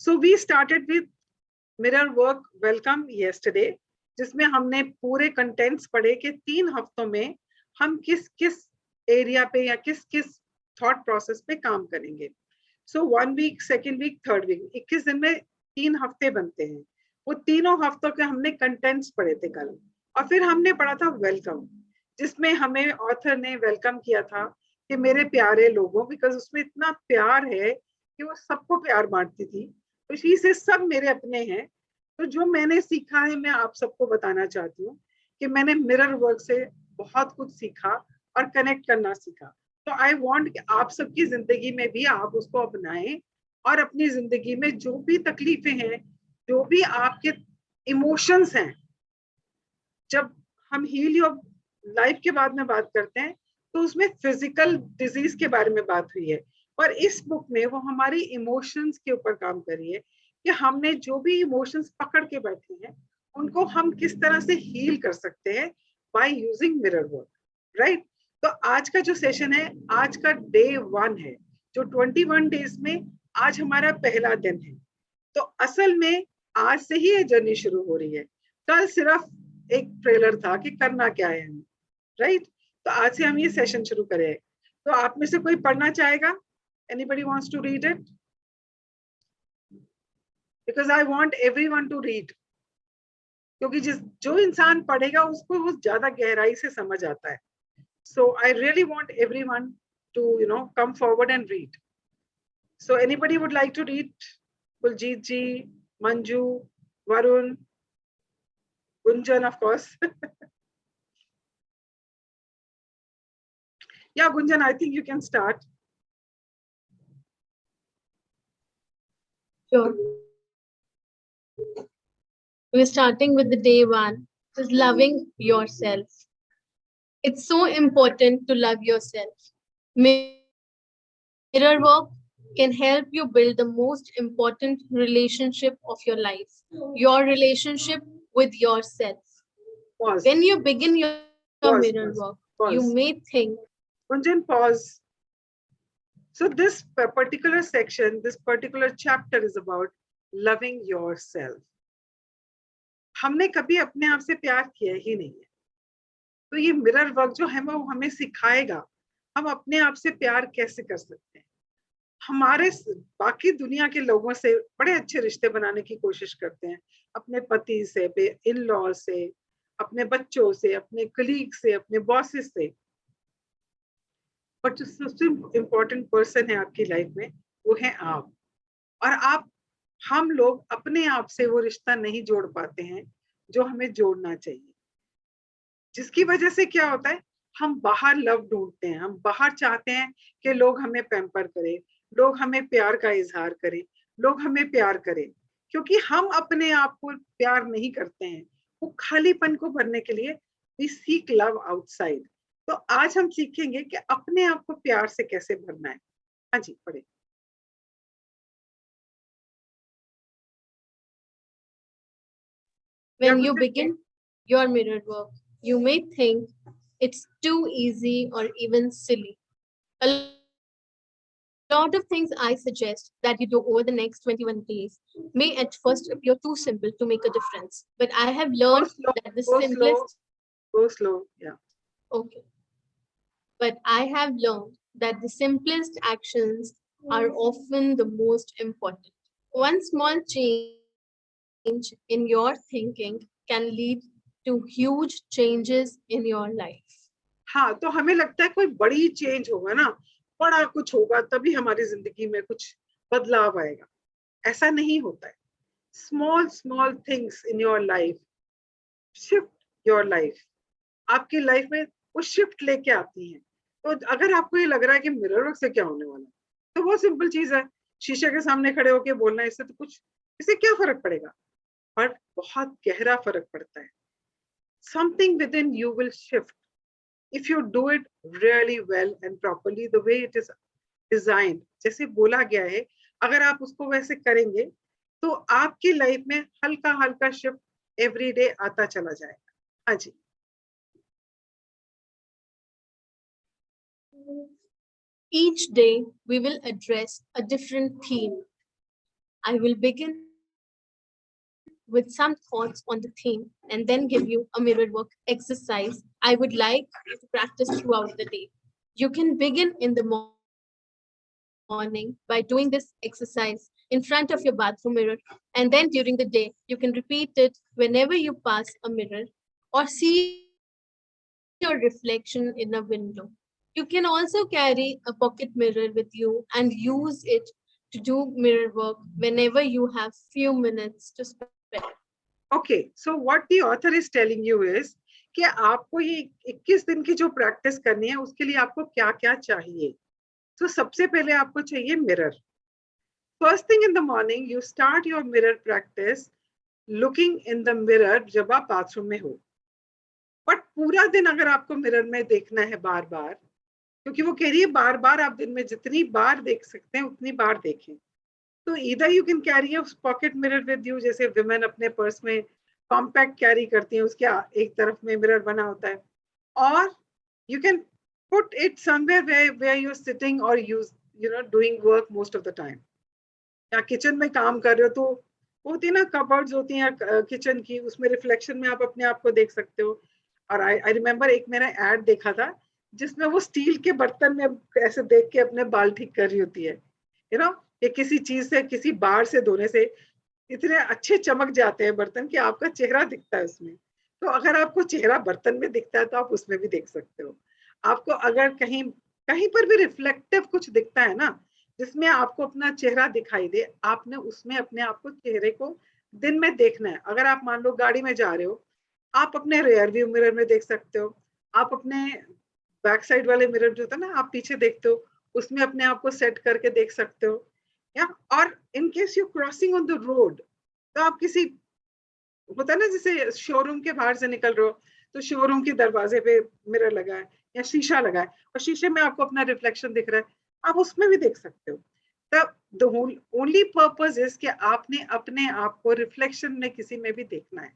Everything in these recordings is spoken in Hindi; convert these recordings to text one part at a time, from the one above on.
So we started with mirror work welcome yesterday, जिसमें हमने पूरे कंटेंट्स पढ़े कि 3 हफ्तों में हम किस किस एरिया पे या किस किस थॉट प्रोसेस पे काम करेंगे. सो 1 week, 2nd week, 3rd week, 21 दिन में 3 हफ्ते बनते हैं. वो तीनों हफ्तों के हमने कंटेंट्स पढ़े थे कल, और फिर हमने पढ़ा था वेलकम, जिसमें हमें ऑथर ने वेलकम किया था कि मेरे प्यारे लोगों, बिकॉज उसमें इतना प्यार है कि वो सबको प्यार बांटती थी, तो इसी से सब मेरे अपने हैं. तो जो मैंने सीखा है मैं आप सबको बताना चाहती हूँ कि मैंने मिरर वर्क से बहुत कुछ सीखा और कनेक्ट करना सीखा. तो आई वांट कि आप सबकी जिंदगी में भी आप उसको अपनाएं, और अपनी जिंदगी में जो भी तकलीफें हैं, जो भी आपके इमोशंस हैं, जब हम हील योर लाइफ के बाद में बात करते हैं तो उसमें फिजिकल डिजीज के बारे में बात हुई है, पर इस बुक में वो हमारी इमोशंस के ऊपर काम कर रही है कि हमने जो भी इमोशंस पकड़ के बैठे हैं उनको हम किस तरह से हील कर सकते हैं by using mirror work, right. तो आज का जो सेशन है, आज का डे 1 है, जो 21 डेज में आज हमारा पहला दिन है. तो असल में आज से ही ये जर्नी शुरू हो रही है. कल सिर्फ एक ट्रेलर था कि करना क्या है हमें, राइट. तो आज से हम ये सेशन शुरू करें. तो आप में से कोई पढ़ना चाहेगा? Anybody wants to read it? Because I want everyone to read, क्योंकि जो इंसान पढ़ेगा उसको वो ज्यादा गहराई से समझ आता है. So I really want everyone to come forward and read. So anybody would like to read? Kuljeet ji, Manju, Varun, Gunjan, of course. Yeah, Gunjan, I think you can start. Sure. We're starting with the day 1, is loving yourself. It's so important to love yourself. Mirror work can help you build the most important relationship of your life, your relationship with yourself. Pause. When you begin your Pause, mirror pause, work, pause. you may think. Gunjan, pause. So this particular section, this particular chapter is about loving yourself. हमने कभी अपने आप से प्यार किया ही नहीं है. तो ये मिरर वर्क जो है वो हमें सिखाएगा हम अपने आप से प्यार कैसे कर सकते हैं. हमारे बाकी दुनिया के लोगों से बड़े अच्छे रिश्ते बनाने की कोशिश करते हैं, अपने पति से, इन लॉ से, अपने बच्चों से, अपने कलीग से, अपने बॉसेस से. बट जो सबसे इम्पोर्टेंट पर्सन है आपकी लाइफ में वो है आप. और आप, हम लोग अपने आप से वो रिश्ता नहीं जोड़ पाते हैं जो हमें जोड़ना चाहिए, जिसकी वजह से क्या होता है, हम बाहर लव ढूंढते हैं, हम बाहर चाहते हैं कि लोग हमें पैम्पर करें, लोग हमें प्यार का इजहार करें, लोग हमें प्यार करें, क्योंकि हम अपने आप को प्यार नहीं करते हैं. वो खालीपन को भरने के लिए वी सीक लव आउटसाइड. तो आज हम सीखेंगे कि अपने आप को प्यार से कैसे भरना है. हाँ जी, पढ़े. When you begin your mirror work, you may think it's too easy or even silly. A lot of things I suggest that you do over the next 21 days may at first appear too simple to make a difference. But I have learned that the simplest. Go slow. Yeah. Okay. But I have learned that the simplest actions are often the most important. One small change in your thinking can lead to huge changes in your life. हाँ, तो हमें लगता है कोई बड़ी चेंज होगा ना, बड़ा कुछ होगा तभी हमारी जिंदगी में कुछ बदलाव आएगा. ऐसा नहीं होता है. Small small things in your life shift your life. आपकी लाइफ में वो शिफ्ट लेके आती हैं. तो अगर आपको ये लग रहा है कि मिरर वर्क से क्या होने वाला है, तो बहुत सिंपल चीज है, शीशे के सामने खड़े होके बोलना, इससे तो कुछ, इससे क्या फर्क पड़ेगा, पर बहुत गहरा फर्क पड़ता है. Something with in you will shift if you do it really well and properly the way it is designed, जैसे बोला गया है, अगर आप उसको वैसे करेंगे तो आपकी लाइफ में हल्का हल्का शिफ्ट एवरी डे आता चला जाएगा. हाँ जी. Each day we will address a different theme. I will begin with some thoughts on the theme and then give you a mirror work exercise I would like you to practice throughout the day. You can begin in the morning by doing this exercise in front of your bathroom mirror, and then during the day, you can repeat it whenever you pass a mirror or see your reflection in a window. You can also carry a pocket mirror with you and use it to do mirror work whenever you have few minutes to spare. Okay, so what the author is telling you is कि आपको ये 21 दिन की जो प्रैक्टिस करनी है उसके लिए आपको क्या क्या चाहिए. तो सबसे पहले आपको चाहिए mirror. First thing in the morning you start your mirror practice looking in the mirror जब आप बाथरूम में हो. बट पूरा दिन अगर आपको मिरर में देखना है बार बार, क्योंकि वो कह रही है बार बार आप दिन में जितनी बार देख सकते हैं उतनी बार देखें. तो either you can carry a pocket mirror with you, जैसे विमेन अपने पर्स में कॉम्पैक्ट कैरी करती हैं, उसके एक तरफ में मिरर बना होता है, और you can put it somewhere where you are sitting और use doing work most of the time. या किचन में काम कर रहे हो तो होती है ना कबर्ड्स होती हैं किचन की, उसमें रिफ्लेक्शन में आप अपने आप को देख सकते हो. और आई रिमेम्बर एक मैंने एड देखा था जिसमें वो स्टील के बर्तन में ऐसे देख के अपने बाल ठीक कर रही होती है. ये किसी चीज से, किसी बार से धोने से इतने अच्छे चमक जाते हैं बर्तन कि आपका चेहरा दिखता है उसमें. तो अगर आपको चेहरा बर्तन में दिखता है तो आप उसमें भी देख सकते हो. आपको अगर कहीं कहीं पर भी रिफ्लेक्टिव कुछ दिखता है ना, जिसमें आपको अपना चेहरा दिखाई दे, आपने उसमें अपने आप को, चेहरे को दिन में देखना है. अगर आप मान लो गाड़ी में जा रहे हो, आप अपने रियर व्यू मिरर में देख सकते हो. आप अपने बैक साइड वाले मिरर जो होता है ना, आप पीछे देखते हो, उसमें अपने आप को सेट करके देख सकते हो. या और in case you crossing on the road, तो आप किसी, होता है ना जैसे शोरूम के बाहर से निकल रहे हो तो शोरूम के दरवाजे पे मिरर लगा है या शीशा लगा है और शीशे में आपको अपना रिफ्लेक्शन दिख रहा है, आप उसमें भी देख सकते हो. तब द ओनली पर्पस इज कि आपने अपने आप को रिफ्लेक्शन में किसी में भी देखना है,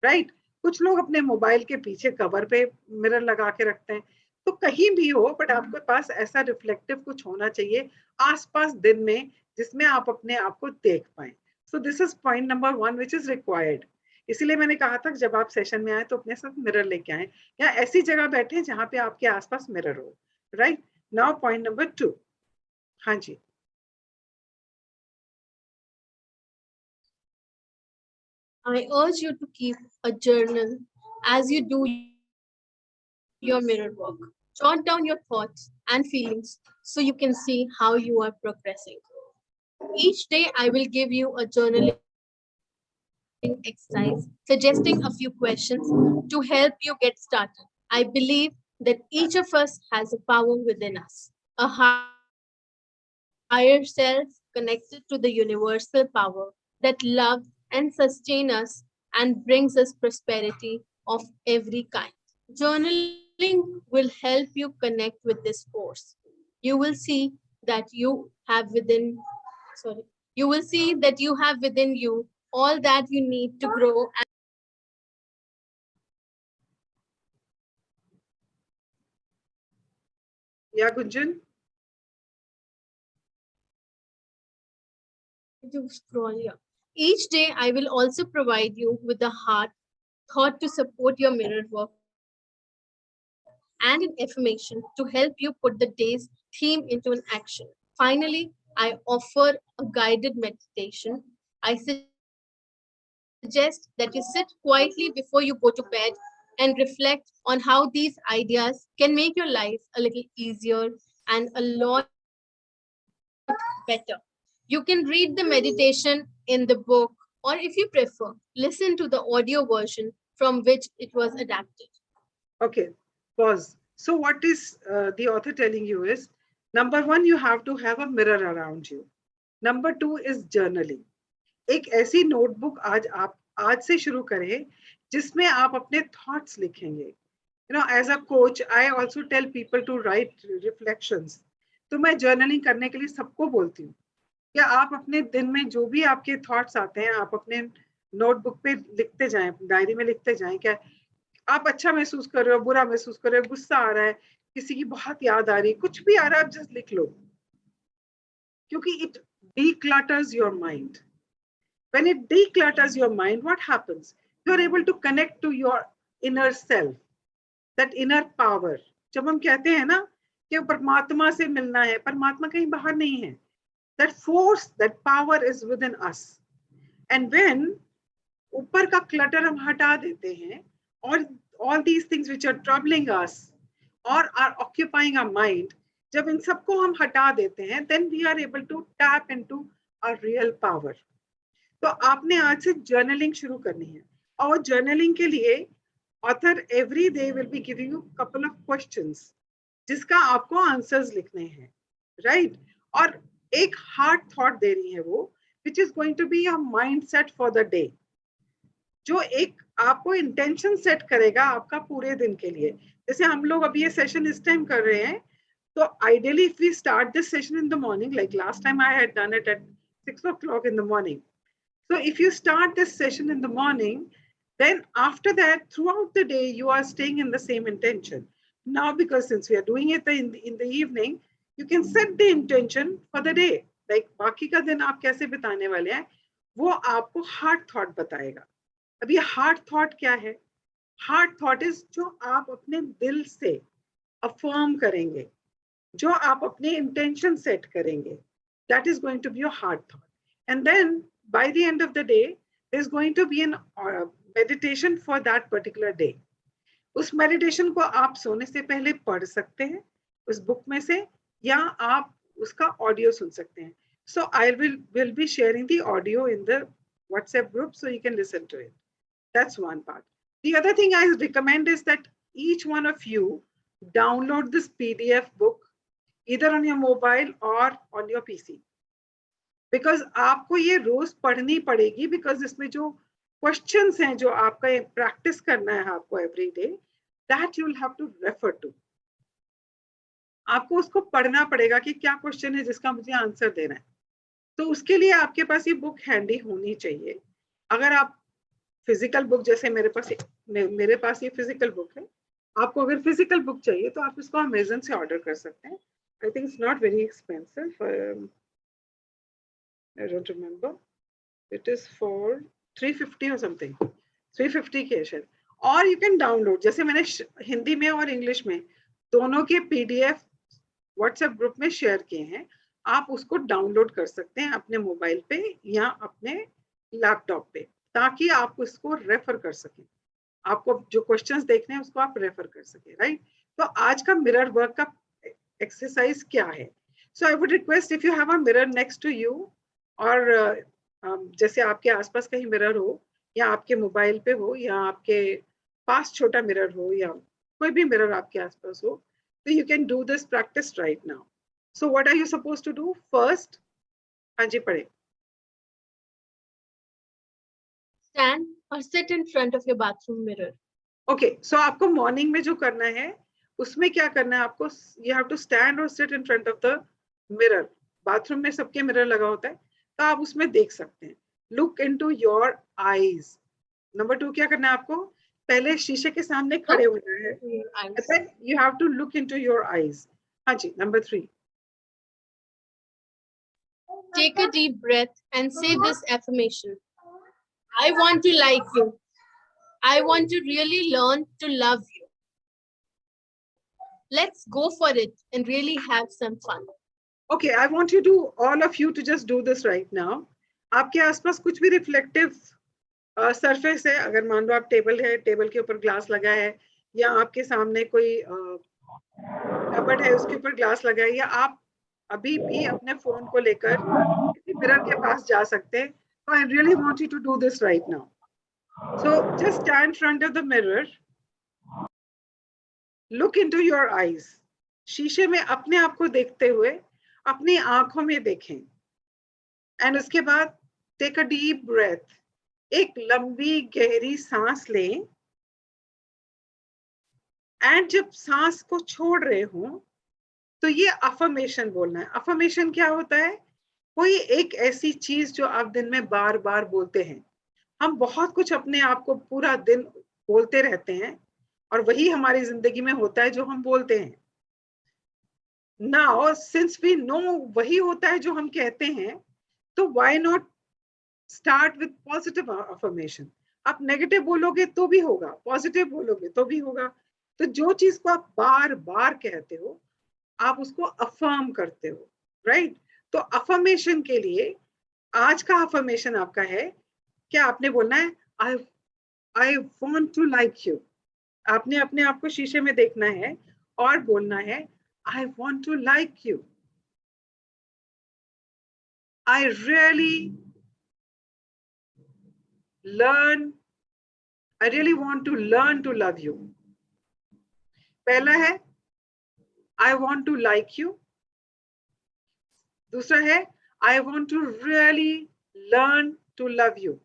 राइट. कुछ लोग अपने मोबाइल के पीछे कवर पे मिरर लगा के रखते हैं. तो कहीं भी हो, बट आपके पास ऐसा रिफ्लेक्टिव कुछ होना चाहिए आसपास दिन में जिसमें आप अपने आप को देख पाए. सो this is point number 1 which is required. इसीलिए मैंने कहा था जब आप सेशन में आए तो अपने साथ मिरर लेके आए, या ऐसी जगह बैठे जहां पे आपके आसपास मिरर हो, राइट. Now point number 2. हाँ जी. I urge you to keep a journal as you do your mirror work. Jot down your thoughts and feelings so you can see how you are progressing. Each day, I will give you a journaling exercise, suggesting a few questions to help you get started. I believe that each of us has a power within us, a higher self connected to the universal power that loves and sustains us and brings us prosperity of every kind. Journaling will help you connect with this force. You will see that you have within, sorry, you will see that you have within you all that you need to grow Yeah, Gunjan. to scroll here. Each day, I will also provide you with a heart thought to support your mirror work and an affirmation to help you put the day's theme into an action. Finally, I offer a guided meditation. I suggest that you sit quietly before you go to bed and reflect on how these ideas can make your life a little easier and a lot better. You can read the meditation in the book, or if you prefer, listen to the audio version from which it was adapted. Okay, pause. So what is the author telling you is, number 1, you have to have a mirror around you. Number 2 is journaling. एक ऐसी नोटबुक आज से शुरू करें जिसमें आप अपने थॉट्स लिखेंगे. As a coach I also tell people to write reflections. तो मैं जर्नलिंग करने के लिए सबको बोलती हूँ कि आप अपने दिन में जो भी आपके थॉट्स आते हैं आप अपने नोटबुक पे लिखते जाएं, डायरी में लिखते जाएं. क्या आप अच्छा महसूस कर रहे हो, बुरा महसूस कर रहे हो, गुस्सा आ रहा है, किसी की बहुत याद आ रही है, कुछ भी आ रहा है, आप जस्ट लिख लो. क्योंकि it declutters your mind. When it declutters your mind, what happens? You are able to connect to your inner self, that inner power. जब हम कहते हैं ना कि परमात्मा से मिलना है, परमात्मा कहीं बाहर नहीं है. That force, that power is within us. And when ऊपर का clutter हम हटा देते हैं, और all these things which are troubling us or are occupying our mind, जब इन सबको हम हटा देते हैं, then we are able to tap into our real power. तो आपने आज से जर्नलिंग शुरू करनी है, और जर्नलिंग के लिए author every day will be giving you couple of questions जिसका आपको आंसर्स लिखने हैं, राइट? और एक हार्ड थॉट दे रही है वो, which is going to be your mind set for the day, जो एक आपको इंटेंशन सेट करेगा आपका पूरे दिन के लिए. जैसे हम लोग अभी ये सेशन इस टाइम कर रहे हैं, तो ideally if we start this session in the morning, like last time I had done it at 6 o'clock in the morning. So if you start this session in the morning, then after that, throughout the day, you are staying in the same intention. Now, because since we are doing it in the evening, you can set the intention for the day. Like बाकी का दिन आप कैसे बिताने वाले हैं, वो आपको हार्ड थॉट बताएगा. अब ये हार्ड थॉट क्या है? हार्ड थॉट इज जो आप अपने दिल से अफर्म करेंगे, जो आप अपने इंटेंशन सेट करेंगे. That is going to be your hard thought. And then by the end of the day, there's going to be an meditation for that particular day. उस meditation को आप सोने से पहले पढ़ सकते हैं उस बुक में से, या आप उसका ऑडियो सुन सकते हैं. So I will be sharing the audio in the WhatsApp group so you can listen to it. That's one part. The other thing I recommend is that each one of you download this PDF book either on your mobile or on your PC. Because आपको ये रोज पढ़नी पड़ेगी, because इसमें जो questions हैं जो आपका practice करना है आपको every day, that you will have to refer to. आपको उसको पढ़ना पड़ेगा कि क्या question है जिसका मुझे आंसर देना है. तो उसके लिए आपके पास ये बुक हैंडी होनी चाहिए. अगर आप फिजिकल बुक, जैसे मेरे पास ये फिजिकल बुक है, आपको अगर फिजिकल बुक चाहिए तो आप इसको अमेज़न से ऑर्डर कर सकते हैं. I think it's not very expensive. I don't remember. It is for 350 or something. 350 के शायद. और you can download. जैसे मैंने हिंदी में और इंग्लिश में दोनों के PDF WhatsApp ग्रुप में शेयर किए हैं. आप उसको डाउनलोड कर सकते हैं अपने मोबाइल पे या अपने लैपटॉप पे, ताकि आप उसको रेफर कर सकें. आपको जो क्वेश्चंस देखने हैं उसको आप रेफर कर सकें, राइट? तो आज का मिरर वर्क का एक्सरसाइज क्या है? So I would request, if you have a mirror next to you, और जैसे आपके आसपास कहीं मिरर हो, या आपके मोबाइल पे हो, या आपके पास छोटा मिरर हो, या कोई भी मिरर आपके आसपास हो, तो you can do this practice right now. So what are you suppose to do first? हाँ जी, पढ़े. Stand or sit in front of your bathroom mirror. Okay, so आपको मॉर्निंग में जो करना है उसमें क्या करना है आपको? यू हैव टू स्टैंड और sit in front of the mirror. Bathroom में सबके मिरर लगा होता है, तो आप उसमें देख सकते हैं. Look into your eyes. Number 2 क्या करना है आपको? पहले शीशे के सामने खड़े होना है. You have to look into your eyes. हाँ जी. Number 3, Take a deep breath and say this affirmation. I want to like you. I want to really learn to love you. Let's go for it and really have some fun. Okay, I want you to, all of you, to just do this right now. आपके आसपास कुछ भी रिफ्लेक्टिव सरफेस है, अगर मान लो आप टेबल है, टेबल के ऊपर ग्लास लगा है, या आपके सामने कोई कबर्ड है उसके ऊपर ग्लास लगा है, या आप अभी भी अपने फोन को लेकर किसी मिरर के पास जा सकते हैं. So I really want you to do this right now. So just stand in front of the mirror. Look into your eyes. शीशे में अपने आप को देखते हुए अपनी आंखों में देखें. And उसके बाद take a deep breath. एक लंबी गहरी सांस लें. And जब सांस को छोड़ रहे हो तो ये अफर्मेशन बोलना है. अफर्मेशन क्या होता है? कोई एक ऐसी चीज जो आप दिन में बार बार बोलते हैं. हम बहुत कुछ अपने आप को पूरा दिन बोलते रहते हैं, और वही हमारी जिंदगी में होता है जो हम बोलते हैं. नाउ सिंस वी नो वही होता है जो हम कहते हैं, तो why not start with positive affirmation. आप नेगेटिव बोलोगे तो भी होगा, पॉजिटिव बोलोगे तो भी होगा. तो जो चीज को आप बार बार कहते हो, आप उसको अफर्म करते हो, राइट? तो अफर्मेशन के लिए आज का अफर्मेशन आपका है, क्या आपने बोलना है, I I want to like you. आपने अपने आप को शीशे में देखना है और बोलना है, I want to like you. I really learn I really want to learn to love you. पहला है I want to like you. दूसरा है I want to really learn to love you.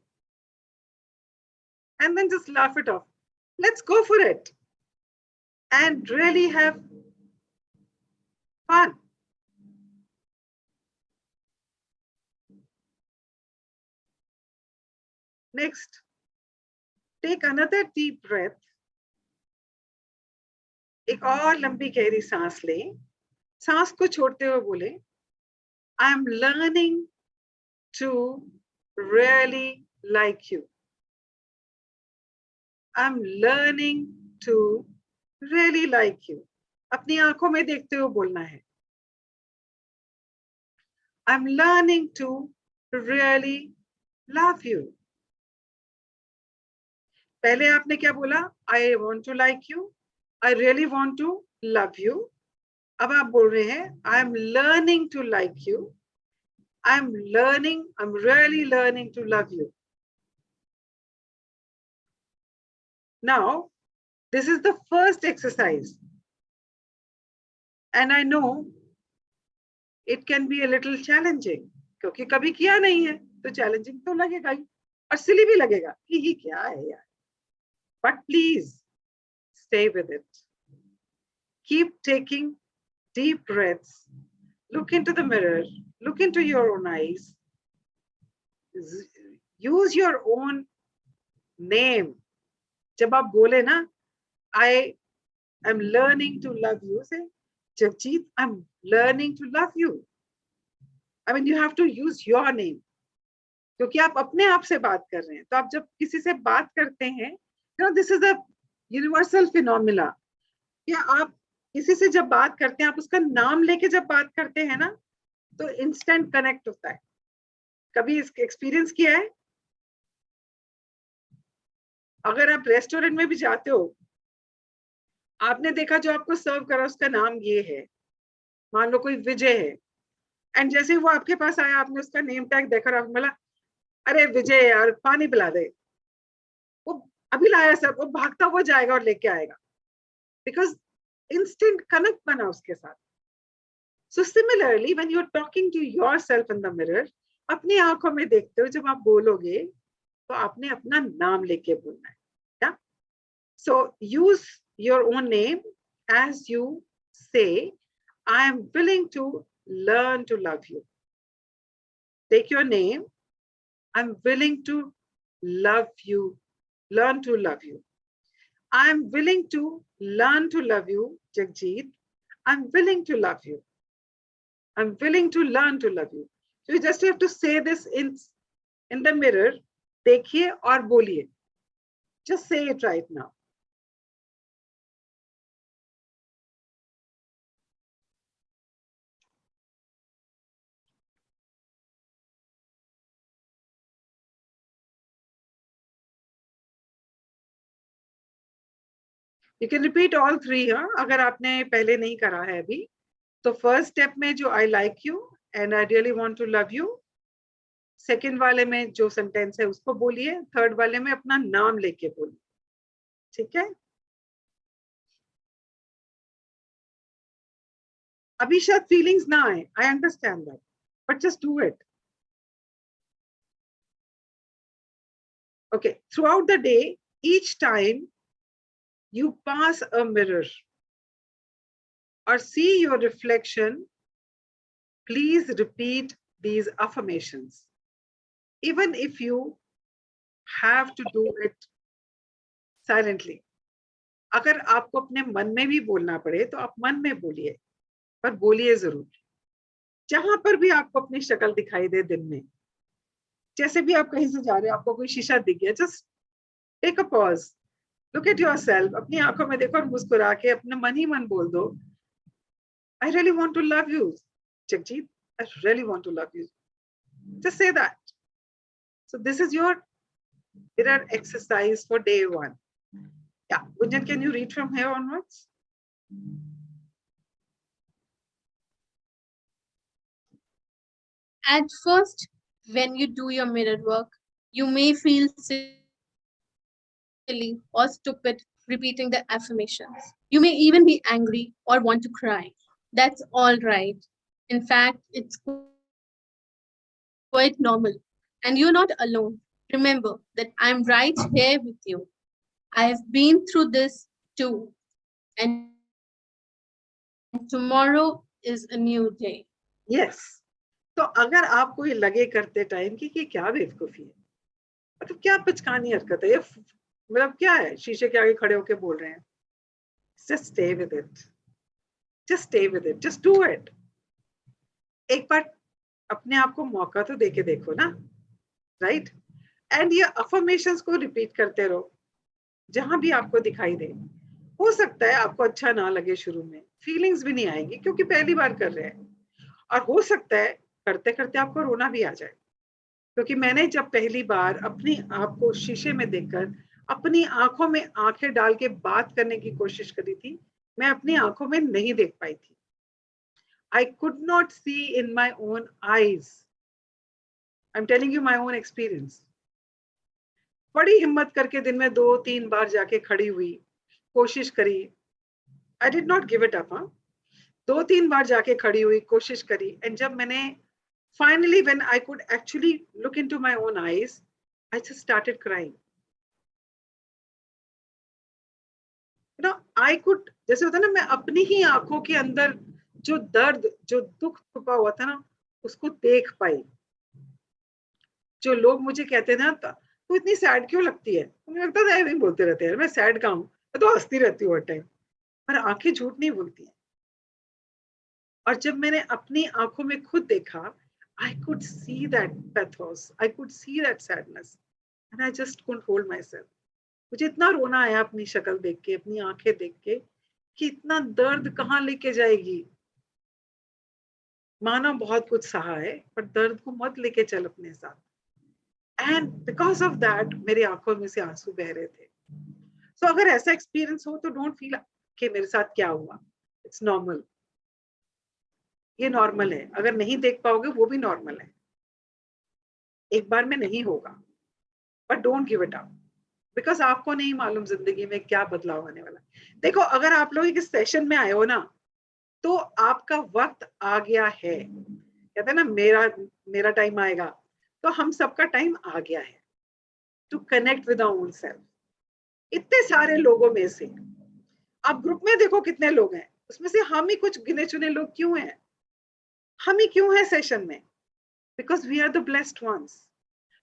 And then just laugh it off. Let's go for it and really have fun. Next, take another deep breath. एक और लंबी गहरी सांस लें. सांस को छोड़ते हुए बोले, I am learning to really like you. I'm learning to really like you. अपनी आंखों में देखते हुए बोलना है, I'm learning to really love you. पहले आपने क्या बोला, I want to like you, I really want to love you. अब आप बोल रहे हैं, I am learning to like you, I'm really learning to love you. Now, this is the first exercise. And I know it can be a little challenging. क्योंकि कभी किया नहीं है, तो challenging तो लगेगा ही, और silly भी लगेगा कि ये क्या है यार. But please stay with it. Keep taking deep breaths. Look into the mirror. Look into your own eyes. Use your own name. जब आप बोले ना, I am learning to love you, say, Javjeet, I'm learning to love you. I mean, you have to use your name. क्योंकि आप अपने आप से बात कर रहे हैं. तो आप जब किसी से बात करते हैं, this is a universal phenomena. या आप किसी से जब बात करते हैं, आप उसका नाम लेके जब बात करते हैं ना, तो इंस्टेंट कनेक्ट होता है. कभी इसका एक्सपीरियंस किया है? अगर आप रेस्टोरेंट में भी जाते हो, आपने देखा जो आपको सर्व करा उसका नाम ये है, मान लो कोई विजय है, एंड जैसे वो आपके पास आया, आपने उसका नेम टैग देखा और आपने बोला, अरे विजय यार पानी पिला दे, वो अभी लाया सर, वो भागता हुआ जाएगा और लेके आएगा, बिकॉज इंस्टेंट कनेक्ट बना उसके साथ. So similarly when you are talking to yourself in the mirror, अपनी आंखों में देखते हो, जब आप बोलोगे तो आपने अपना नाम लेके बोलना है. या सो use your own name as you say, I am willing to learn to love you. Take your name, I'm willing to love you, learn to love you. I am willing to learn to love you, Jagjit. I'm willing to love you. I'm willing to learn to love you. So you just have to say this in the mirror. देखिए और बोलिए. Just say it right now. You can repeat all three. हाँ, अगर आपने पहले नहीं करा है अभी, तो फर्स्ट स्टेप में जो I like you and I really want to love you, second वाले में जो सेंटेंस है उसको बोलिए, थर्ड वाले में अपना नाम लेके बोलिए. ठीक है? अभी शायद फीलिंग्स ना आए, I understand that, but just do it. Okay, throughout the day, each time you pass a mirror or see your reflection, please repeat these affirmations. Even if you have to do it silently. अगर आपको अपने मन में भी बोलना पड़े, तो आप मन में बोलिए. पर बोलिए जरूर। जहां पर भी आपको अपनी शक्ल दिखाई दे दिन में, जैसे भी आप कहीं से जा रहे हो, आपको कोई शीशा दिख गया, just take a pause, look at yourself, अपनी आंखों में देखो और मुस्कुरा के अपने मन ही मन बोल दो, I really want to love you Jagjit, I really want to love you, just say that. So this is your mirror exercise for day 1. Yeah, Gunjan, can you read from here onwards? At first, when you do your mirror work, you may feel silly or stupid repeating the affirmations. You may even be angry or want to cry. That's all right. In fact, it's quite normal. And you're not alone. Remember that I'm right here with you. I have been through this too. And tomorrow is a new day. Yes. तो अगर आपको ये लगे करते टाइम कि क्या बेवकूफी है, मतलब क्या पचकानी हरकत है ये, मतलब क्या है, शीशे के आगे खड़े होके बोल रहे हैं, just stay with it, just stay with it, just do it. एक बार अपने आप को मौका तो देके देखो ना, राइट? एंड ये अफर्मेशंस को रिपीट करते रहो जहां भी आपको दिखाई दे। हो सकता है आपको अच्छा ना लगे, शुरू में फीलिंग्स भी नहीं आएंगी क्योंकि पहली बार कर रहे हैं, और हो सकता है करते करते आपको रोना भी आ जाए, क्योंकि मैंने जब पहली बार अपनी आप को शीशे में देखकर अपनी आंखों में आंखें डाल के बात करने की कोशिश करी थी, मैं अपनी आंखों में नहीं देख पाई थी। I could not see in my own eyes. I'm telling you my own experience. बड़ी हिम्मत करके दिन में 2-3 बार जाके खड़ी हुई, कोशिश करी, I did not give it up, हाँ? 2-3 बार जाके खड़ी हुई, कोशिश करी, and जब मैंने finally when I could actually look into my own eyes, I just started crying. You know, I could, जैसे होता है ना, मैं अपनी ही आंखों के अंदर जो दर्द, जो दुख छुपा हुआ था ना, उसको देख पाई। जो लोग मुझे कहते ना, तू इतनी सैड क्यों लगती है, मुझे लगता था नहीं बोलते रहते हैं, मैं सैड का हूँ, मैं तो हंसती रहती हूँ हर टाइम, पर आंखें झूठ नहीं बोलती हैं। और जब मैंने अपनी आंखों में खुद देखा, I could see that pathos, I could see that sadness, and I just couldn't hold myself. मुझे इतना रोना आया अपनी शक्ल देख के, अपनी आंखें देख के, कि इतना दर्द कहाँ लेके जाएगी। मानो बहुत कुछ सहा है, पर दर्द को मत लेके चल अपने साथ। एंड बिकॉज ऑफ दैट मेरी आंखों में से आंसू बह रहे थे। सो अगर ऐसा एक्सपीरियंस हो तो डोंट फील कि मेरे साथ क्या हुआ, इट्स नॉर्मल, ये नॉर्मल है। अगर नहीं देख पाओगे वो भी नॉर्मल है, एक बार में नहीं होगा, but don't give it up, because आपको नहीं मालूम जिंदगी में क्या बदलाव होने वाला। देखो, अगर आप लोग इस सेशन में आए हो ना, तो आपका वक्त आ गया है। कहते हैं ना, मेरा टाइम आएगा, तो हम सबका टाइम आ गया है to connect with our own self. इतने सारे लोगों में से आप ग्रुप में देखो कितने लोग हैं, उसमें से हम ही कुछ गिने चुने लोग क्यों हैं, हम ही क्यों हैं सेशन में? Because we are the blessed ones.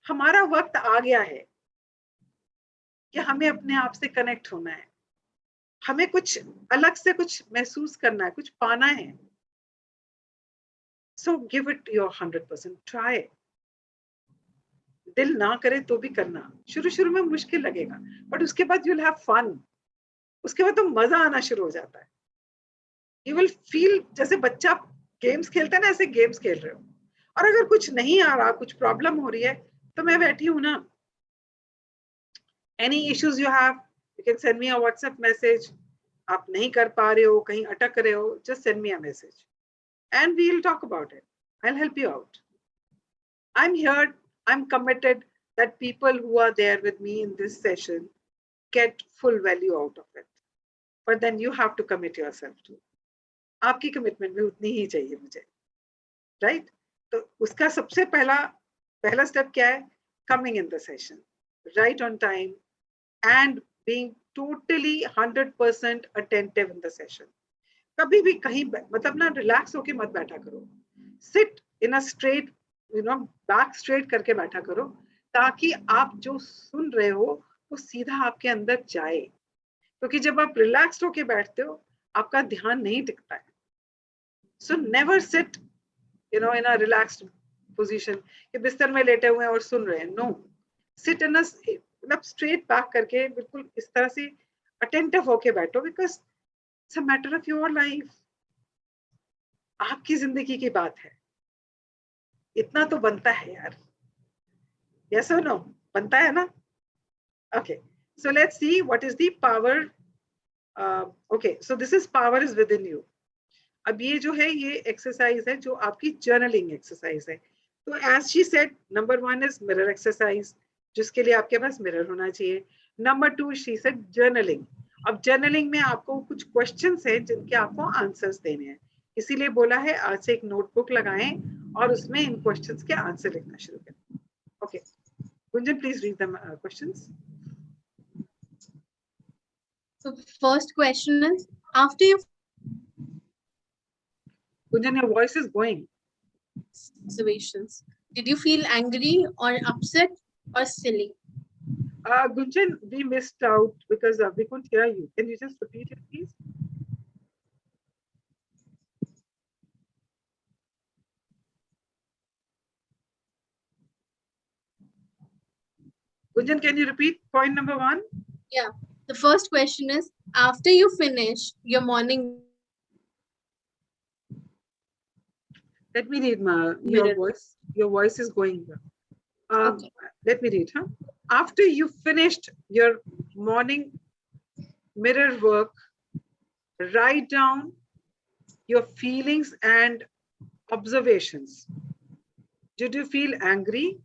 हमारा वक्त आ गया है कि हमें अपने आप से कनेक्ट होना है, हमें कुछ अलग से कुछ महसूस करना है, कुछ पाना है। So give it your 100%, try. दिल ना करे तो भी करना, शुरू शुरू में मुश्किल लगेगा, बट उसके बाद you'll have fun, उसके बाद तो मजा आना शुरू हो जाता है। यू विल फील जैसे बच्चा गेम्स खेलता है ना, ऐसे गेम्स खेल रहे हो। और अगर कुछ नहीं आ रहा, कुछ प्रॉब्लम हो रही है, तो मैं बैठी हूं ना, any issues you have, you can send me a WhatsApp message. आप नहीं कर पा रहे हो, कहीं अटक रहे हो, just send me a message and we'll talk about it. I'll help you out. I'm here, I'm committed that people who are there with me in this session get full value out of it. But then you have to commit yourself too. आपकी कमिटमेंट भी उतनी ही चाहिए मुझे, राइट? तो उसका सबसे पहला स्टेप क्या है? Coming in the session right on time and being totally 100% attentive in the session. कभी भी कहीं मतलब ना रिलैक्स होके मत बैठा करो, sit in a straight, back straight करके बैठा करो, ताकि आप जो सुन रहे हो वो सीधा आपके अंदर जाए। क्योंकि जब आप रिलैक्स्ड होके बैठते हो, आपका ध्यान नहीं टिकता है। So never sit, in a relaxed position कि बिस्तर में लेटे हुए हैं और सुन रहे हैं. No, sit in a मतलब straight back करके बिल्कुल इस तरह से attentive होके बैठो, because it's a matter of your life. आपकी जिंदगी की बात है. इतना तो बनता है यार. Yes or no? बनता है ना? Okay. So let's see what is the power. Okay. So this is power is within you. अब ये जो है ये एक्सरसाइज है जो आपकी जर्नलिंग एक्सरसाइज है. तो as she said, number 1 is mirror exercise, जिसके लिए आपके पास मिरर होना चाहिए. Number 2 she said journaling. अब जर्नलिंग में आपको कुछ क्वेश्चंस हैं जिनके आपको आंसर्स देने हैं, इसीलिए बोला है आज से एक नोटबुक लगाएं और उसमें इन क्वेश्चंस के आंसर लिखना शुरू करें. Okay Gunjan, please read the questions. So first question is, after you Gunjan, your voice is going. observations, did you feel angry or upset or silly? Gunjan, we missed out because we couldn't hear you. Can you just repeat it, please? Gunjan, can you repeat point number 1? Yeah. The first question is, after you finish your morning. Let me read your voice. Your voice is going. Okay. Let me read. After you finished your morning mirror work, write down your feelings and observations. Did you feel angry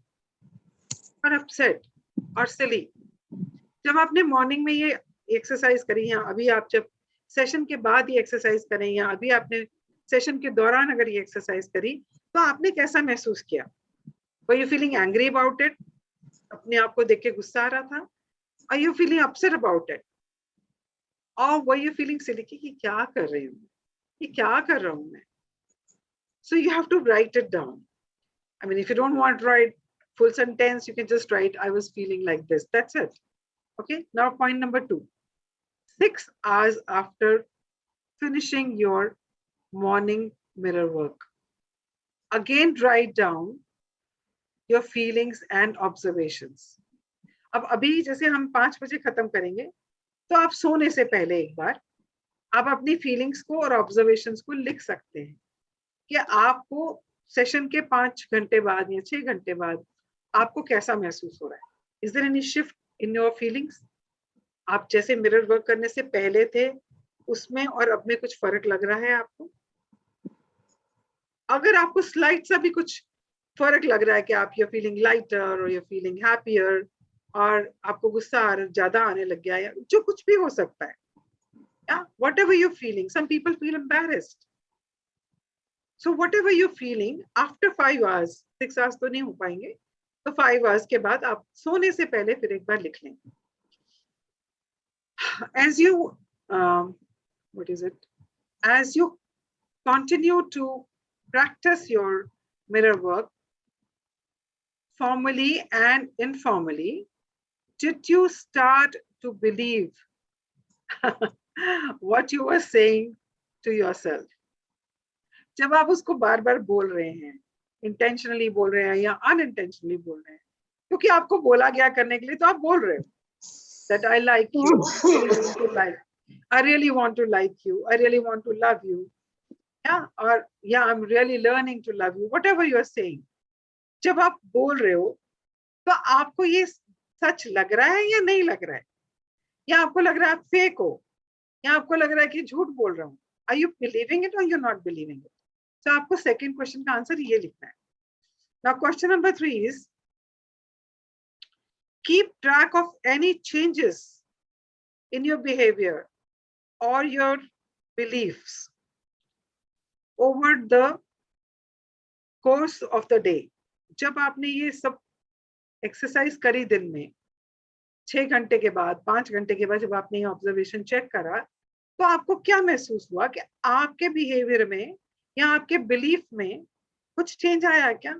or upset or silly? जब आपने मॉर्निंग में ये एक्सरसाइज करी या अभी आप जब सेशन के बाद ये एक्सरसाइज करें या अभी आपने सेशन के दौरान अगर ये एक्सरसाइज करी, तो आपने कैसा महसूस किया? Were you feeling angry about it? अपने आप को देख के गुस्सा आ रहा था? Are you feeling upset about it? Or were you feeling silly कि क्या कर रही हूँ, ये क्या कर रहा हूँ मैं? So you have to write it down. I mean, if you don't want to write full sentence, you can just write, I was feeling like this. That's it. Okay, now point number 2. 6 hours after finishing your morning mirror work, again write down your feelings and observations. अब अभी जैसे हम 5 बजे खत्म करेंगे, तो आप सोने से पहले एक बार आप अपनी फीलिंग्स को और ऑब्जर्वेशंस को लिख सकते हैं कि आपको सेशन के 5 घंटे बाद या 6 घंटे बाद आपको कैसा महसूस हो रहा है. Is there any shift in your feelings? आप जैसे मिरर वर्क करने से पहले थे उसमें और अब में कुछ फर्क लग रहा है आपको? अगर आपको स्लाइड सा भी कुछ फर्क लग रहा है कि आप you're feeling lighter or you're feeling happier और आपको गुस्सा ज्यादा आने लग गया है, जो कुछ भी हो सकता है, yeah, whatever you're feeling. Some people feel embarrassed. So whatever you're feeling after 5 hours, 6 hours तो नहीं हो पाएंगे, तो 5 hours के बाद आप सोने से पहले फिर एक बार लिख लें. As you as you continue to practice your mirror work formally and informally, did you start to believe what you were saying to yourself? जब आप उसको बार बार बोल रहे हैं, इंटेंशनली बोल रहे हैं या अनइंटेंशनली बोल रहे हैं, क्योंकि आपको बोला गया करने के लिए तो आप बोल रहे हो that I like you, I really want to like you, I really want to love you, yeah, or yeah, I'm really learning to love you, whatever you are saying. जब आप बोल रहे हो तो आपको ये सच लग रहा है या नहीं लग रहा है, या आपको लग रहा है आप फेक हो, या आपको लग रहा है कि झूठ बोल रहा हूँ? Are you believing it or you're not believing it? So आपको सेकंड क्वेश्चन का आंसर ये लिखना है. Now question number 3 is, keep track of any changes in your behavior or your beliefs over the course of the day. जब आपने ये सब एक्सरसाइज करी दिन में 6 घंटे के बाद, 5 घंटे के बाद, जब आपने ये ऑब्जर्वेशन चेक करा, तो आपको क्या महसूस हुआ कि आपके बिहेवियर में या आपके बिलीफ में कुछ चेंज आया क्या?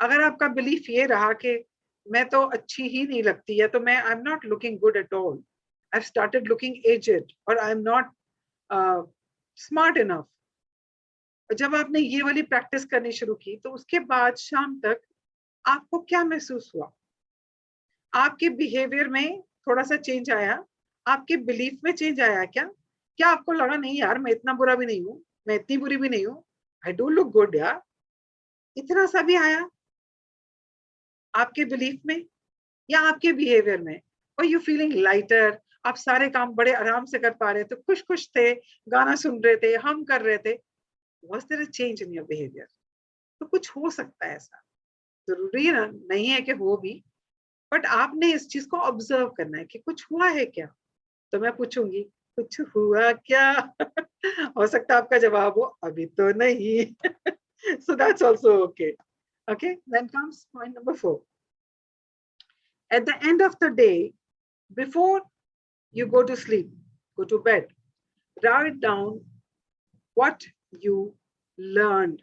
अगर आपका बिलीफ ये रहा कि मैं तो अच्छी ही नहीं लगती है, तो मैं I am not looking good at all, I have started looking aged और I am not smart enough, और जब आपने ये वाली प्रैक्टिस करनी शुरू की तो उसके बाद शाम तक आपको क्या महसूस हुआ? आपके बिहेवियर में थोड़ा सा चेंज आया? आपके बिलीफ में चेंज आया क्या? क्या आपको लगा नहीं यार मैं इतना बुरा भी नहीं हूं, मैं इतनी बुरी भी नहीं हूं, आई डू लुक गुड यार? इतना सा भी आया आपके बिलीफ में या आपके बिहेवियर में? और यू फीलिंग लाइटर, आप सारे काम बड़े आराम से कर पा रहे थे, खुश खुश थे, गाना सुन रहे थे, हम कर रहे थे? Was there a change in your behaviour? तो कुछ हो सकता है ऐसा, जरूरी नहीं है कि हो भी, बट आपने इस चीज को ऑब्जर्व करना है कि कुछ हुआ है क्या। तो मैं पूछूंगी कुछ हुआ क्या? हो सकता है आपका जवाब हो अभी तो नहीं। So that's also okay. Okay, then comes point number 4. At the end of the day, before you go to sleep, go to bed, write down what you learned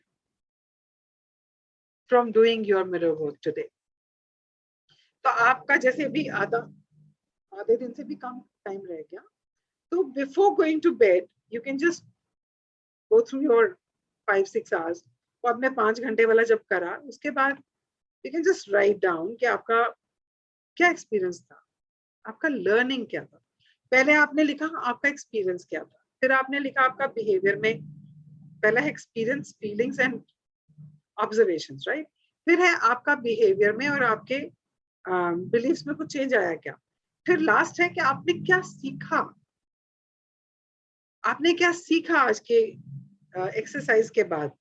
from doing your mirror work today. तो आपका जैसे भी आधे दिन से भी कम टाइम रह गया, तो before going to bed you can just go through your 5-6 hours. तो आपने 5 घंटे वाला जब करा, उसके बाद you can just write down कि आपका क्या एक्सपीरियंस था, आपका लर्निंग क्या था। पहले आपने लिखा आपका एक्सपीरियंस क्या था, फिर आपने लिखा आपका बिहेवियर में, पहला है experience, feelings and observations, right. फिर है आपका बिहेवियर में और आपके बिलीफ्स में कुछ चेंज आया क्या। फिर लास्ट है कि आपने क्या सीखा, आपने क्या सीखा आज के एक्सरसाइज के बाद।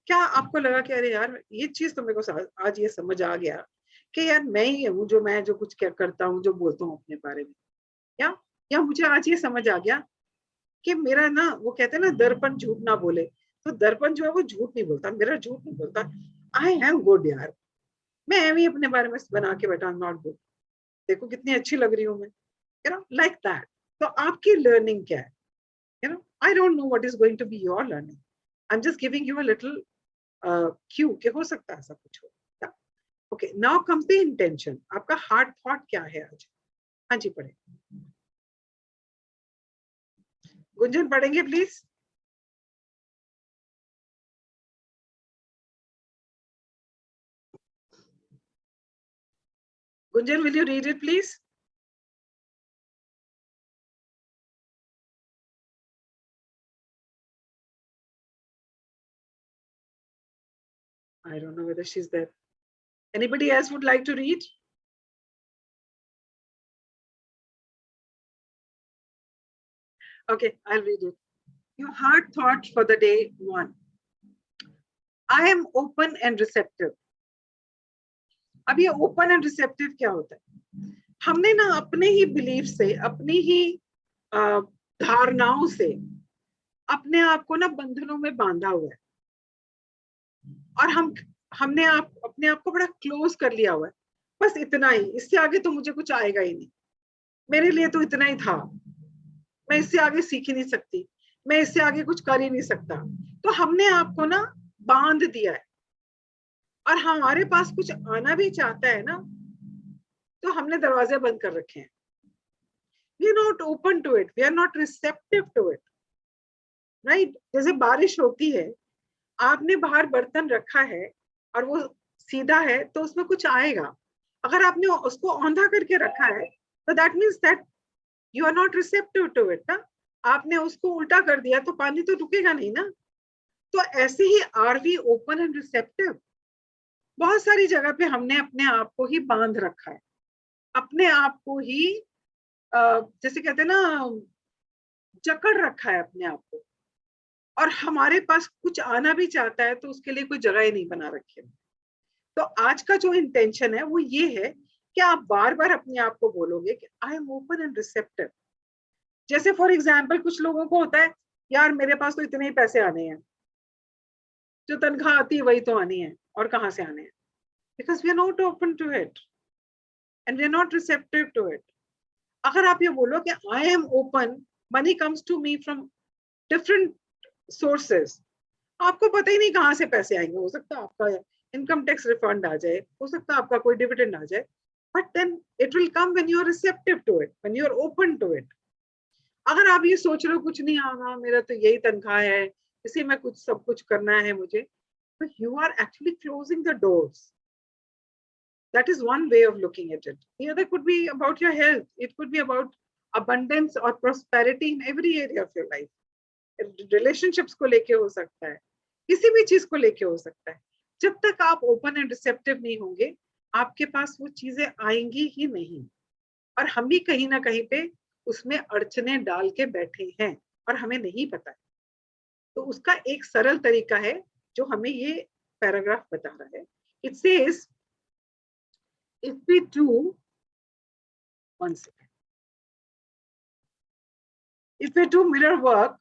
क्या आपको लगा कि अरे यार ये चीज तो मेरे को आज ये समझ आ गया कि यार मैं ही हूँ जो मैं जो कुछ क्या करता हूँ, जो बोलता हूँ अपने बारे में। या मुझे आज ये समझ आ गया कि मेरा ना, वो कहते हैं ना दर्पण झूठ ना बोले, तो दर्पण जो है वो झूठ नहीं बोलता, मेरा झूठ नहीं बोलता। आई एम गुड यार, मैं एम ही अपने बारे में बना के बैठा, नॉट गुड, देखो कितनी अच्छी लग रही हूँ मैं, यू नो, लाइक दैट। तो आपकी लर्निंग क्या है? You know, I don't know what is going to be your learning, I am just giving you a little cue कि हो सकता है ऐसा कुछ हो। Okay, now comes the intention. आपका हार्ट थॉट क्या है आज? हाँ जी, पढ़े गुंजन, पढ़ेंगे please. Gunjan, will you read it, please? I don't know whether she's there. Anybody else would like to read? Okay, I'll read it. Your heart thought for the day 1. I am open and receptive. अब ये ओपन एंड रिसेप्टिव क्या होता है? हमने ना अपने ही बिलीफ से, अपनी ही धारणाओं से अपने आप को ना बंधनों में बांधा हुआ है, और हमने अपने आप को बड़ा क्लोज कर लिया हुआ है। बस इतना ही, इससे आगे तो मुझे कुछ आएगा ही नहीं, मेरे लिए तो इतना ही था, मैं इससे आगे सीख ही नहीं सकती, मैं इससे आगे कुछ कर ही नहीं सकता। तो हमने आपको ना बांध दिया है, और हमारे पास कुछ आना भी चाहता है ना, तो हमने दरवाजे बंद कर रखे हैं। We are not open to it, we are not receptive to it, right. जैसे बारिश होती है, आपने बाहर बर्तन रखा है और वो सीधा है तो उसमें कुछ आएगा। अगर आपने उसको औंधा करके रखा है तो that means that you are not receptive to it ना। आपने उसको उल्टा कर दिया तो पानी तो रुकेगा नहीं ना। तो ऐसे ही are we open and receptive? बहुत सारी जगह पे हमने अपने आप को ही बांध रखा है, अपने आप को ही जैसे कहते हैं ना, जकड़ रखा है अपने आप को, और हमारे पास कुछ आना भी चाहता है तो उसके लिए कोई जगह ही नहीं बना रखी है। तो आज का जो इंटेंशन है वो ये है कि आप बार बार अपने आप को बोलोगे कि I am open and receptive. जैसे फॉर एग्जाम्पल कुछ लोगों को होता है, यार मेरे पास तो इतने ही पैसे आने हैं, जो तनख्वाह आती है वही तो आनी है, और कहाँ से आने हैं? Because we are not open to it and we are not receptive to it. अगर आप ये बोलो कि I am open, money comes to me from different sources, आपको पता ही नहीं कहाँ से पैसे आएंगे। हो सकता है आपका इनकम टैक्स रिफंड आ जाए, हो सकता है आपका कोई डिविडेंड आ जाए, but then it will come when you are receptive to it, when you are open to it. अगर आप ये सोच रहे हो कुछ नहीं आगा, मेरा तो यही तनख्वाह है, इसी में कुछ सब कुछ करना है मुझे, तो you are actually closing the doors. That is one way of looking at it. The other could be about your health. It could be about abundance or prosperity in every area of your life. Relationships को लेके हो सकता है, किसी भी चीज को लेके हो सकता है. जब तक आप ओपन एंड रिसेप्टिव नहीं होंगे, आपके पास वो चीजें आएंगी ही नहीं. और हम भी कहीं ना कहीं पे उसमें अड़चने डाल के बैठे हैं और हमें नहीं पता है. तो उसका एक सरल तरीका है जो हमें ये पैराग्राफ बता रहा है. It says, if we do, one second, if we do mirror work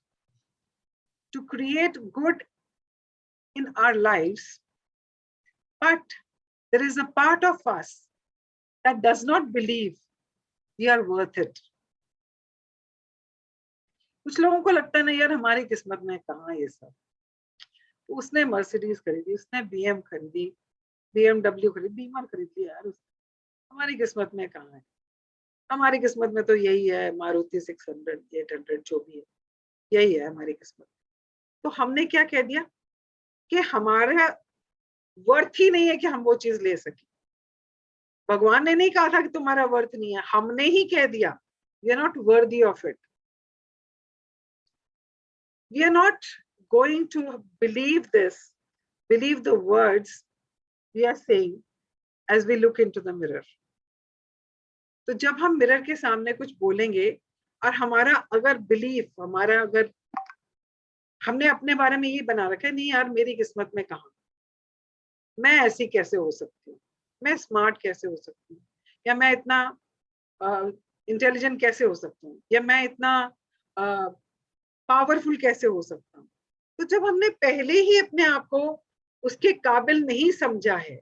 to create good in our lives, but there is a part of us that does not believe we are worth it. कुछ लोगों को लगता है ना यार हमारी किस्मत में कहाँ ये सब. उसने मर्सिडीज खरीदी, उसने बीएम खरीदी, बीएमडब्ल्यू खरीदी, बीमर खरीद लिया यार, हमारी किस्मत में कहाँ है. हमारी किस्मत में तो यही है, मारुति 600, 800 जो भी है, यही है हमारी किस्मत. तो हमने क्या कह दिया कि हमारा वर्थ ही नहीं है कि हम वो चीज ले सके. भगवान ने नहीं कहा था कि तुम्हारा वर्थ नहीं है, हमने ही कह दिया we are not worthy of it. We are not going to believe this, believe the words we are saying as we look into the mirror. तो जब हम मिरर के सामने कुछ बोलेंगे और हमारा अगर बिलीफ, हमारा अगर हमने अपने बारे में ये बना रखा है, नहीं यार मेरी किस्मत में कहाँ, मैं ऐसी कैसे हो सकती हूँ, मैं स्मार्ट कैसे हो सकती हूँ, या मैं इतना इंटेलिजेंट कैसे हो सकता हूँ, या मैं इतना पावरफुल कैसे हो सकता हूँ. तो जब हमने पहले ही अपने आप को उसके काबिल नहीं समझा है,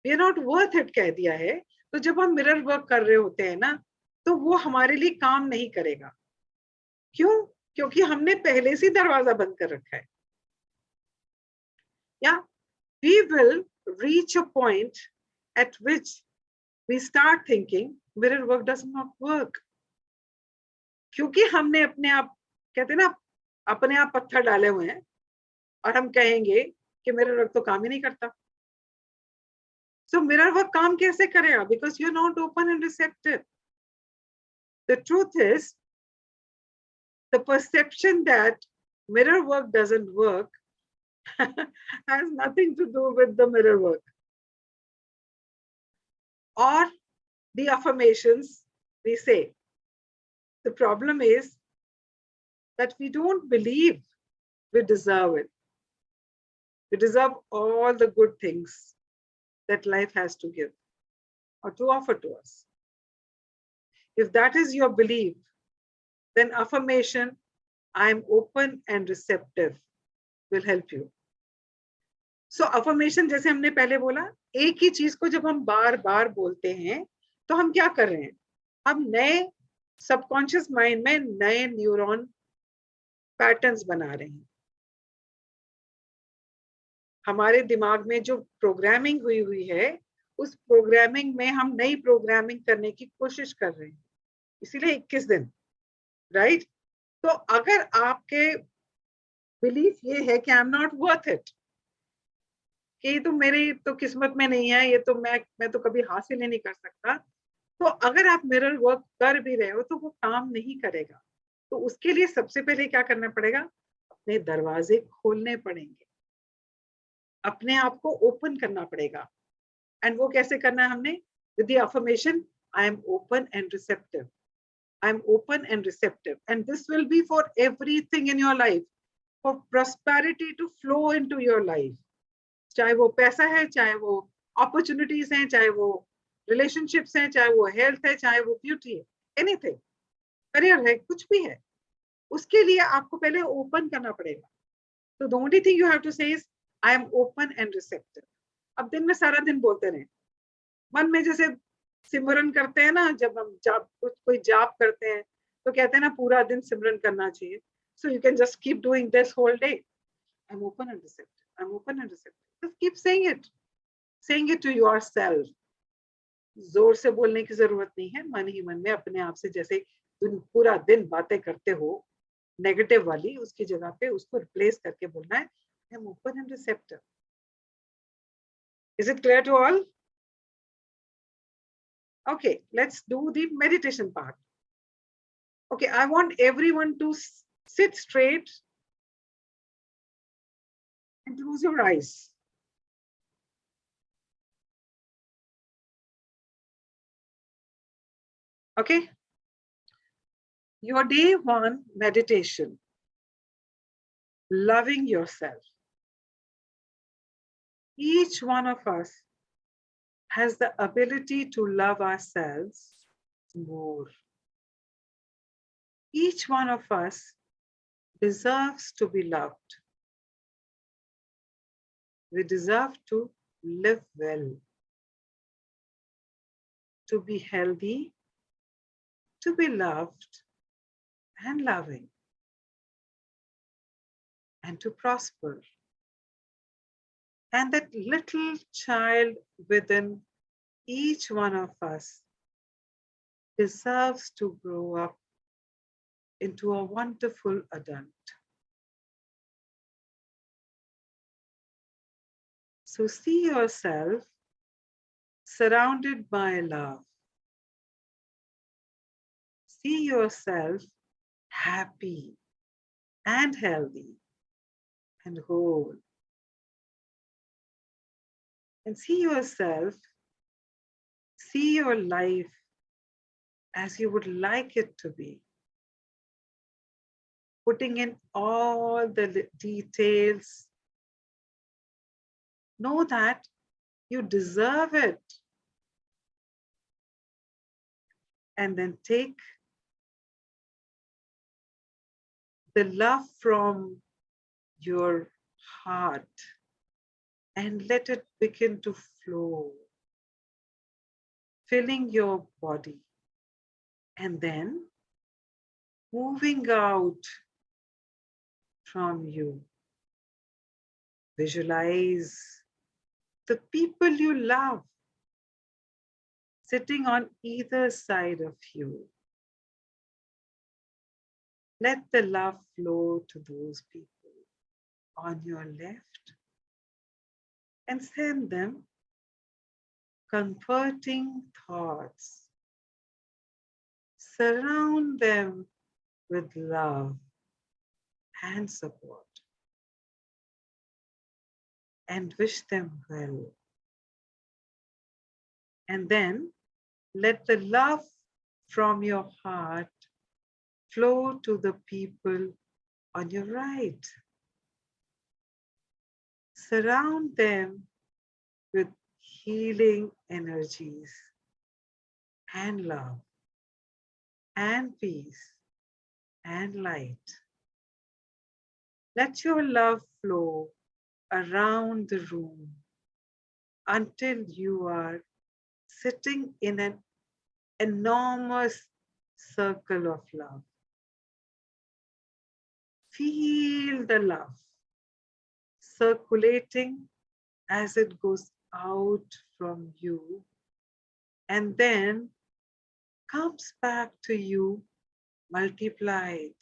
we are not worth it कह दिया है, तो जब हम मिरर वर्क कर रहे होते हैं ना, तो वो हमारे लिए काम नहीं करेगा. क्यों? क्योंकि हमने पहले से दरवाजा बंद कर रखा है. या we will reach a point at which we start thinking mirror work does not work. क्योंकि हमने अपने आप, कहते हैं ना, अपने आप पत्थर डाले हुए हैं और हम कहेंगे कि मिरर वर्क तो काम ही नहीं करता. So mirror work काम कैसे करेगा? Because you're not open and receptive. The truth is, the perception that mirror work doesn't work has nothing to do with the mirror work or the affirmations we say. The problem is that we don't believe we deserve it. We deserve all the good things that life has to give or to offer to us. If that is your belief, then affirmation, I am open and receptive, will help you. So affirmation, जैसे हमने पहले बोला, एक ही चीज को जब हम बार बार बोलते हैं तो हम क्या कर रहे हैं, हम नए सबकॉन्शियस माइंड में नए न्यूरॉन पैटर्न्स बना रहे हैं. हमारे दिमाग में जो प्रोग्रामिंग हुई है, उस प्रोग्रामिंग में हम नई प्रोग्रामिंग करने की कोशिश कर रहे हैं. इसीलिए 21 दिन, राइट? तो अगर आपके बिलीफ ये है कि I am not worth it, कि ये तो मेरी तो किस्मत में नहीं है, ये तो मैं तो कभी हासिल ही नहीं कर सकता, तो अगर आप मिरर वर्क कर भी रहे हो तो वो काम नहीं करेगा. तो उसके लिए सबसे पहले क्या करना पड़ेगा, अपने दरवाजे खोलने पड़ेंगे, अपने आप को ओपन करना पड़ेगा. एंड वो कैसे करना है हमने? With the affirmation, I am open and receptive. I am open and receptive, and this will be for everything in your life, for prosperity to flow into your life. चाहे वो पैसा है, चाहे वो opportunities हैं, चाहे वो relationships हैं, चाहे वो health है, चाहे वो beauty है, anything, career है, कुछ भी है, उसके लिए आपको पहले open करना पड़ेगा. So the only thing you have to say is I am open and receptive. अब दिन में सारा दिन बोलते रहे, मन में जैसे सिमरन करते हैं ना, जब हम कोई जाप करते हैं तो कहते हैं ना पूरा दिन सिमरन करना चाहिए. So you can just keep doing this whole day. I'm open and receptive. I'm open and receptive. Just keep saying it to yourself. जोर से बोलने की जरूरत नहीं है, मन ही मन में अपने आप से जैसे तुम पूरा दिन बातें करते हो, नेगेटिव वाली, उसकी जगह पे उसको रिप्लेस करके बोलना है आई am open and receptive. Is it clear to all? Okay, let's do the meditation part. Okay, I want everyone to sit straight and close your eyes. Okay, your day one meditation, loving yourself. Each one of us has the ability to love ourselves more. Each one of us deserves to be loved. We deserve to live well, to be healthy, to be loved and loving, and to prosper. And that little child within each one of us deserves to grow up into a wonderful adult. So see yourself surrounded by love. See yourself happy and healthy and whole. And see yourself, see your life as you would like it to be. Putting in all the details. Know that you deserve it. And then take the love from your heart and let it begin to flow, filling your body, and then moving out from you. Visualize the people you love sitting on either side of you. Let the love flow to those people on your left and send them comforting thoughts. Surround them with love and support and wish them well. And then let the love from your heart flow to the people on your right. Surround them with healing energies and love and peace and light. Let your love flow around the room until you are sitting in an enormous circle of love. Feel the love circulating as it goes out from you and then comes back to you multiplied.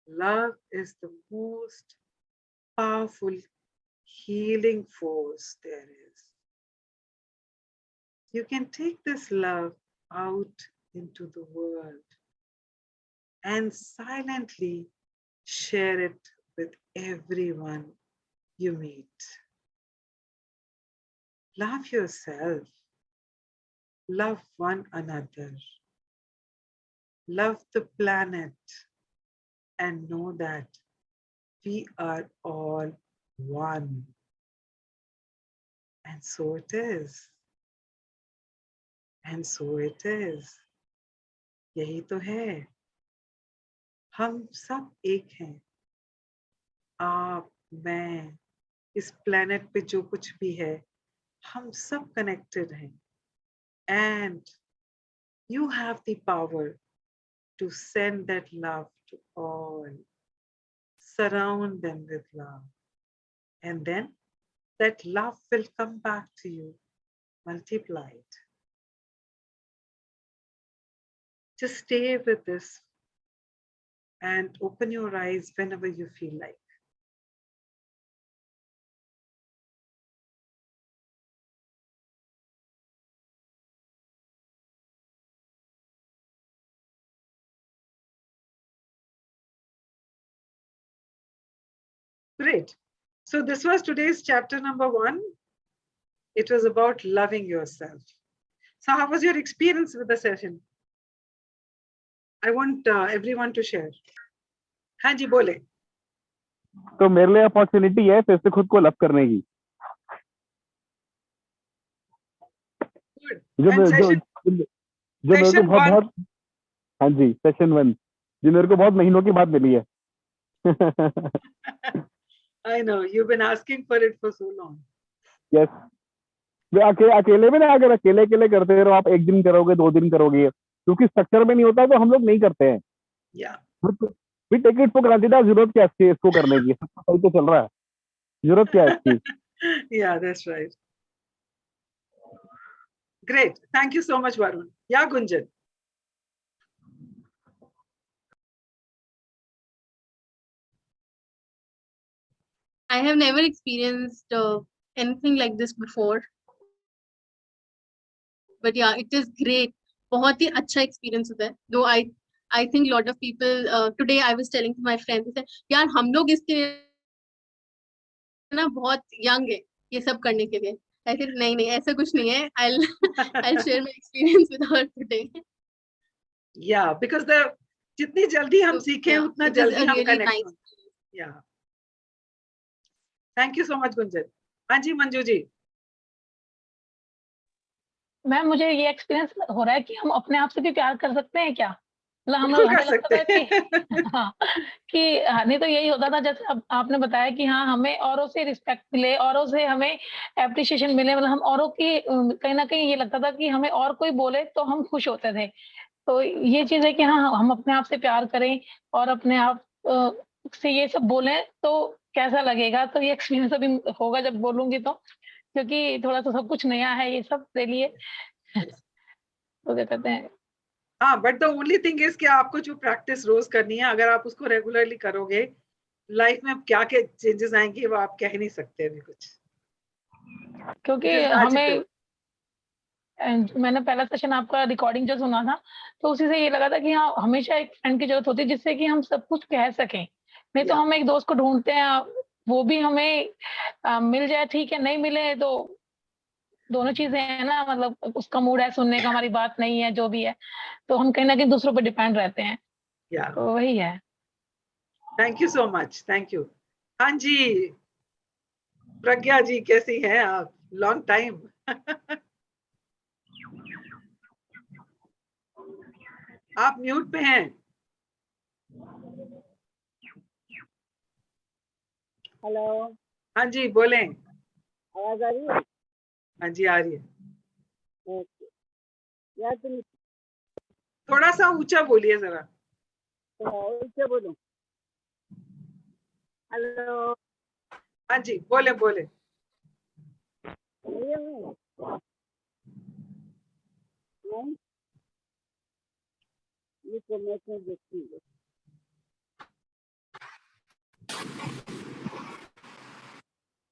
Love is the most powerful healing force there is. You can take this love out into the world and silently share it with everyone you meet. Love yourself. Love one another. Love the planet and know that we are all one. And so it is. And so it is. यही तो है. हम सब एक हैं. आप, मैं, इस planet पे जो कुछ भी है, हम सब connected हैं. And you have the power to send that love to all. Surround them with love. And then that love will come back to you multiplied. Just stay with this and open your eyes whenever you feel like. Great. So this was today's chapter number 1. It was about loving yourself. So how was your experience with the session? I want everyone to share. हाँ जी बोले. तो मेरे लिए अपॉर्चुनिटी है फिर से खुद को लव करने की. जो मेरे को बहुत हाँ जी सेशन 1 जो मेरे को बहुत महीनों की बात मिली है. I know you've been asking for it for so long. Yes. अकेले में ना अगर अकेले करते रहो आप 1 दिन करोगे 2 दिन करोगे क्योंकि स्ट्रक्चर में नहीं होता तो हम लोग नहीं करते हैं. We take it for granted. जरूरत क्या है इसको करने की? सही तो चल रहा है. जरूरत क्या है इसकी? Yeah, that's right. Great. Thank you so much, Varun. Yeah, Gunjan. I have never experienced anything like this before. But yeah, it is great. बहुत ही अच्छा experience होता है. Though I think a lot of people today I was telling to my friends that यार हम लोग इसके ना बहुत young है ये सब करने के लिए. I said नहीं ऐसा कुछ नहीं है. I'll share my experience with her today. Yeah, because जितनी जल्दी हम सीखें उतना जल्दी हम connect. Yeah. Thank you so much, Gunjan. हाँ जी मंजू जी. मैम मुझे ये एक्सपीरियंस हो रहा है कि हम अपने आप से भी प्यार कर सकते हैं क्या? मतलब हम कर सकते हैं कि नहीं तो यही होता था जैसे अब आपने बताया कि हाँ हमें औरों से रिस्पेक्ट मिले, औरों से हमें एप्रिसिएशन मिले, मतलब हम औरों की कहीं ना कहीं ये लगता था कि हमें और कोई बोले तो हम खुश होते थे. तो ये चीज है कि हाँ हम अपने आप से प्यार करें और अपने आप से ये सब बोलें तो कैसा लगेगा. तो ये एक्सपीरियंस अभी होगा जब बोलूंगी तो, क्योंकि थोड़ा सा सब कुछ नया है ये सब के लिए. तो क्या कहते हैं हाँ, but the only thing is कि आपको जो प्रैक्टिस रोज करनी है अगर आप उसको रेगुलरली करोगे लाइफ में क्या क्या चेंजेस आएंगे वो आप कह ही नहीं सकते अभी कुछ. क्योंकि हमें मैंने पहला सेशन आपका रिकॉर्डिंग जो सुना था तो उसी से ये लगा था कि हाँ हमेशा एक फ्रेंड की जरूरत होती है जिससे कि हम सब कुछ कह सकें. नहीं तो हम एक दोस्त को ढूंढते हैं वो भी हमें मिल जाए ठीक है, नहीं मिले तो दोनों चीजें हैं ना, मतलब उसका मूड है सुनने का, हमारी बात नहीं है जो भी है, तो हम कहीं ना कहीं दूसरों पर डिपेंड रहते हैं. तो वही है. Thank you so much. Thank you. हाँ जी प्रज्ञा जी कैसी हैं आप? Long time. आप म्यूट पे हैं. हेलो. हाँ जी बोलें. आवाज आ रही है? हाँ जी आ रही है. ओके. यार तुम थोड़ा सा ऊंचा बोलिए जरा. ऊंचा बोलो. हेलो. हाँ जी बोले बोले. ये तो मैं देखती हूँ.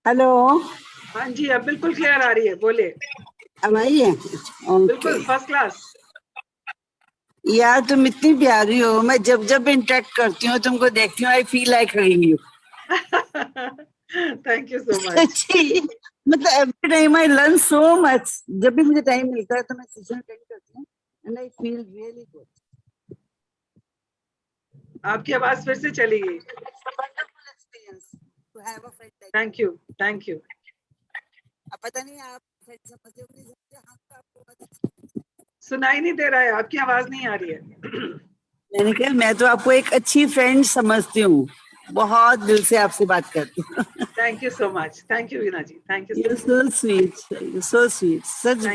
हेलो. हाँ जी अब बिल्कुल क्लियर आ रही है. बोले. अब आई है? बिल्कुल फर्स्ट क्लास. यार तुम इतनी प्यारी हो. मैं जब जब इंटरेक्ट करती हूँ तुमको देखती हूँ I feel like hugging you. Thank you so much. सच्ची मतलब every time I learn so much. जब भी मुझे टाइम मिलता है तो मैं सेशन अटेंड करती हूँ and I feel really good. आपकी आवाज फिर से चली गई. Thank you. Thank you. पता नहीं आप सुनाई नहीं दे रहा है. आपकी आवाज नहीं आ रही है. मैंने कहा मैं तो आपको एक अच्छी फ्रेंड समझती हूँ. बहुत दिल से आपसे बात करती हूँ. Thank you so much. Thank you Veena ji. Thank you. So sweet. So sweet. सच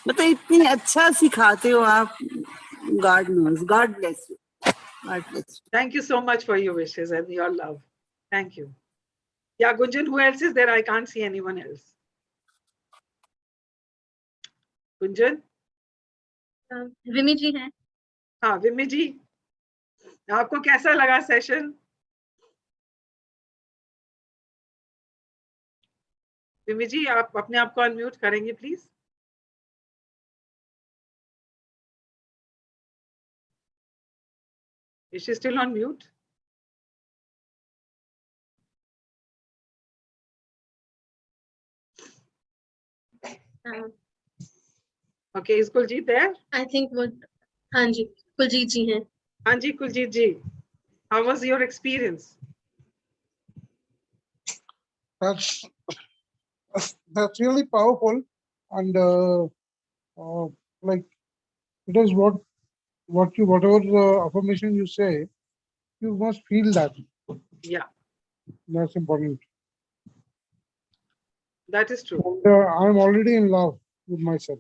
मतलब इतनी अच्छा सिखाते हो आप. God knows. God bless you. God bless you. Thank you so much for your wishes and your love. Thank you. Yeah, Gunjan, who else is there? I can't see anyone else. Gunjan? Vimi ji hai. हाँ विमी जी, आपको कैसा लगा सेशन? विमी जी, आप अपने आप को अनम्यूट करेंगे please? Is she still on mute? Okay, is Kuljit there? I think what हाँ जी कुलजीत जी हैं. हाँ जी कुलजीत जी, how was your experience? That's really powerful, and like it is whatever affirmation you say, you must feel that. Yeah, That's important. that is true. And, I'm already in love with myself.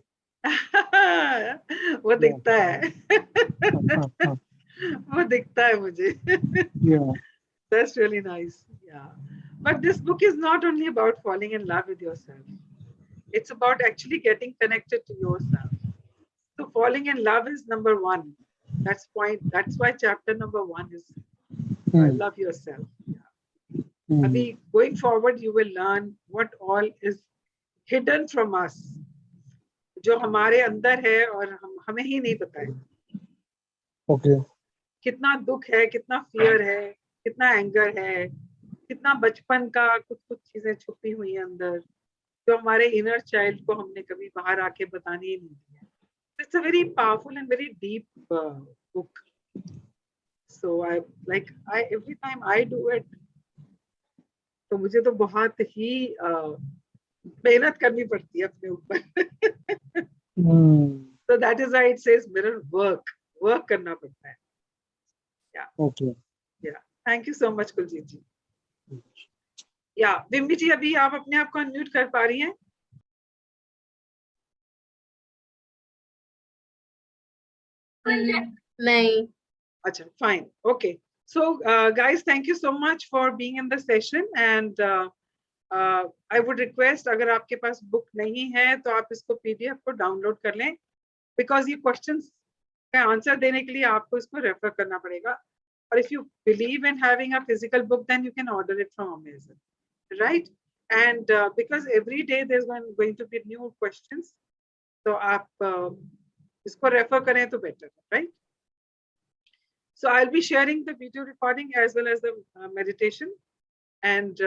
वो दिखता है. वो दिखता है मुझे. Yeah. That's really nice. Yeah. But this book is not only about falling in love with yourself. It's about actually getting connected to yourself. So falling in love is number one. That's why chapter number 1 is love yourself. Yeah. Abhi, going forward, you will learn what all is hidden from us. जो हमारे अंदर है और हमें ही नहीं पता है. Okay. कितना दुख है, कितना फियर है, कितना एंगर है, कितना बचपन का कुछ चीजें छुपी हुई है अंदर, जो हमारे इनर चाइल्ड को हमने कभी बाहर आके बताने ही नहीं दिया. It's a very powerful and very deep book. So every time I do it, तो मुझे तो बहुत ही मेहनत करनी पड़ती है अपने ऊपर. So that is why it says mirror work करना पड़ता है. Yeah. Okay. Yeah. Thank you so much Kuljeet ji. Yeah, विम्बी जी, अभी आप अपने आप को अनम्यूट कर पा रही हैं? नहीं. Acha, fine. Okay. So, guys, thank you so much for being in the session. And I would request, अगर आपके पास book नहीं है, तो आप इसको PDF को download कर लें, because ये questions का answer देने के लिए आपको इसको refer करना पड़ेगा. Or if you believe in having a physical book, then you can order it from Amazon, right? And because every day there's going to be new questions, so आप इसको refer करें तो better, right? So I'll be sharing the video recording as well as the meditation, and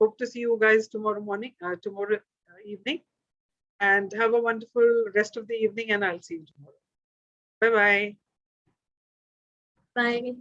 hope to see you guys tomorrow morning, tomorrow evening, and have a wonderful rest of the evening, and I'll see you tomorrow. Bye-bye. Bye.